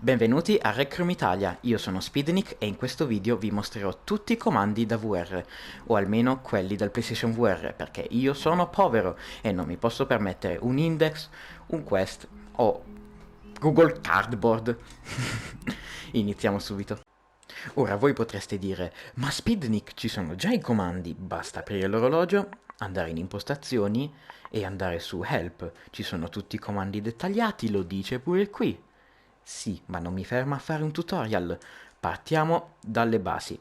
Benvenuti a Rec Room Italia, io sono Speednik e in questo video vi mostrerò tutti i comandi da VR, o almeno quelli del PlayStation VR, perché io sono povero e non mi posso permettere un Index, un Quest o Google Cardboard. Iniziamo subito. Ora voi potreste dire, ma Speednik ci sono già i comandi, basta aprire l'orologio, andare in impostazioni e andare su Help, ci sono tutti i comandi dettagliati, lo dice pure qui. Sì, ma non mi fermo a fare un tutorial. Partiamo dalle basi.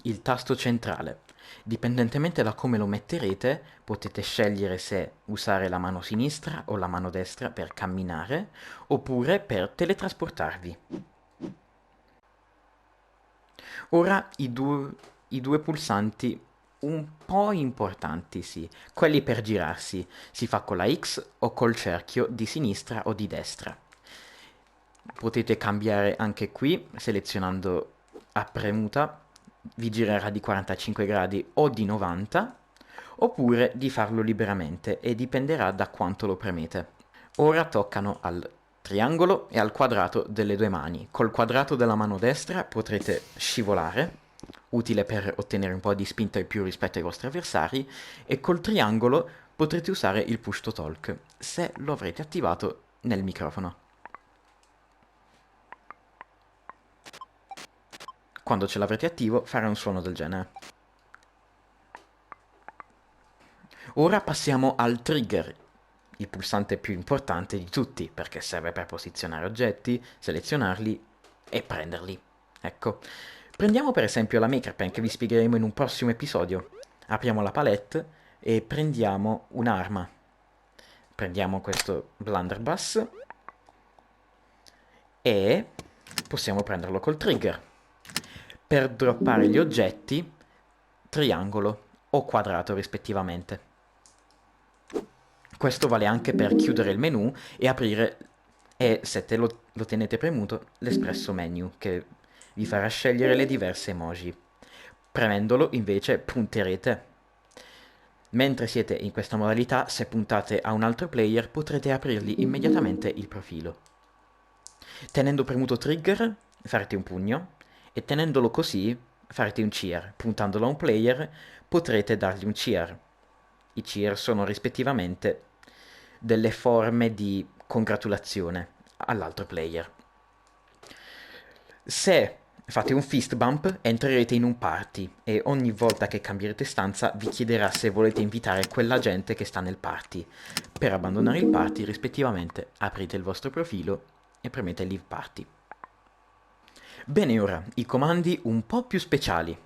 Il tasto centrale. Dipendentemente da come lo metterete, potete scegliere se usare la mano sinistra o la mano destra per camminare, oppure per teletrasportarvi. Ora i due pulsanti un po' importanti, sì. Quelli per girarsi. Si fa con la X o col cerchio di sinistra o di destra. Potete cambiare anche qui, selezionando a premuta, vi girerà di 45 gradi o di 90, oppure di farlo liberamente e dipenderà da quanto lo premete. Ora toccano al triangolo e al quadrato delle due mani. Col quadrato della mano destra potrete scivolare, utile per ottenere un po' di spinta in più rispetto ai vostri avversari, e col triangolo potrete usare il push to talk, se lo avrete attivato nel microfono. Quando ce l'avrete attivo farà un suono del genere. Ora passiamo al trigger, il pulsante più importante di tutti, perché serve per posizionare oggetti, selezionarli e prenderli. Ecco, prendiamo per esempio la Maker Pen che vi spiegheremo in un prossimo episodio. Apriamo la palette e prendiamo un'arma. Prendiamo questo blunderbuss e possiamo prenderlo col trigger. Per droppare gli oggetti, triangolo o quadrato rispettivamente. Questo vale anche per chiudere il menu e aprire, e se lo tenete premuto, l'espresso menu che vi farà scegliere le diverse emoji. Premendolo invece punterete. Mentre siete in questa modalità, se puntate a un altro player potrete aprirgli immediatamente il profilo. Tenendo premuto trigger farete un pugno e tenendolo così farete un cheer. Puntandolo a un player potrete dargli un cheer. I cheer sono rispettivamente delle forme di congratulazione all'altro player. Se fate un fist bump entrerete in un party e ogni volta che cambierete stanza vi chiederà se volete invitare quella gente che sta nel party. Per abbandonare il party rispettivamente aprite il vostro profilo e premete Leave Party. Bene, ora i comandi un po' più speciali.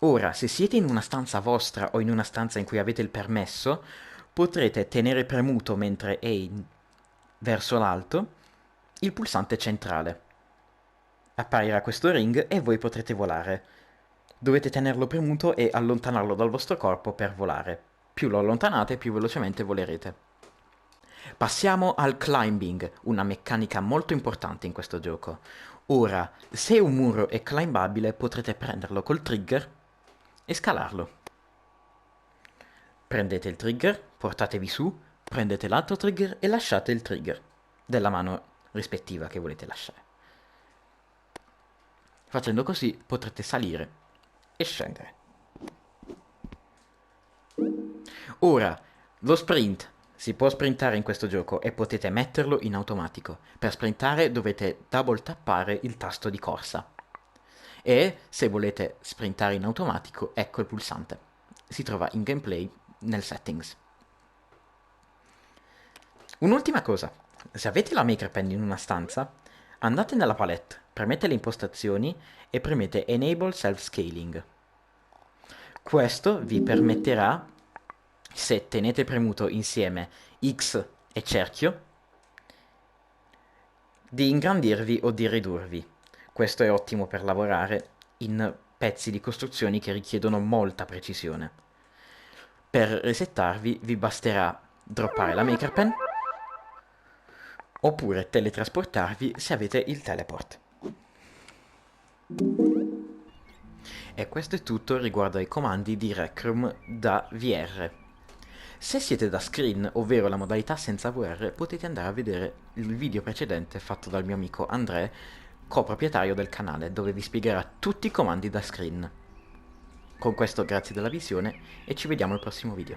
Ora, se siete in una stanza vostra o in una stanza in cui avete il permesso, potrete tenere premuto mentre è verso l'alto il pulsante centrale. Apparirà questo ring e voi potrete volare. Dovete tenerlo premuto e allontanarlo dal vostro corpo per volare. Più lo allontanate, più velocemente volerete. Passiamo al climbing, una meccanica molto importante in questo gioco. Ora, se un muro è climbabile, potrete prenderlo col trigger e scalarlo. Prendete il trigger, portatevi su, prendete l'altro trigger e lasciate il trigger della mano rispettiva che volete lasciare. Facendo così potrete salire e scendere. Ora, lo sprint. Si può sprintare in questo gioco e potete metterlo in automatico. Per sprintare dovete double tappare il tasto di corsa. E se volete sprintare in automatico, ecco il pulsante. Si trova in gameplay nel settings. Un'ultima cosa, se avete la Maker Pen in una stanza, andate nella palette, premete le impostazioni e premete Enable Self Scaling. Questo vi permetterà, se tenete premuto insieme X e cerchio, di ingrandirvi o di ridurvi. Questo è ottimo per lavorare in pezzi di costruzioni che richiedono molta precisione. Per resettarvi vi basterà droppare la Maker Pen oppure teletrasportarvi se avete il teleport. E questo è tutto riguardo ai comandi di Rec Room da VR. Se siete da screen, ovvero la modalità senza VR, potete andare a vedere il video precedente fatto dal mio amico André, coproprietario del canale, dove vi spiegherà tutti i comandi da screen. Con questo grazie della visione e ci vediamo al prossimo video.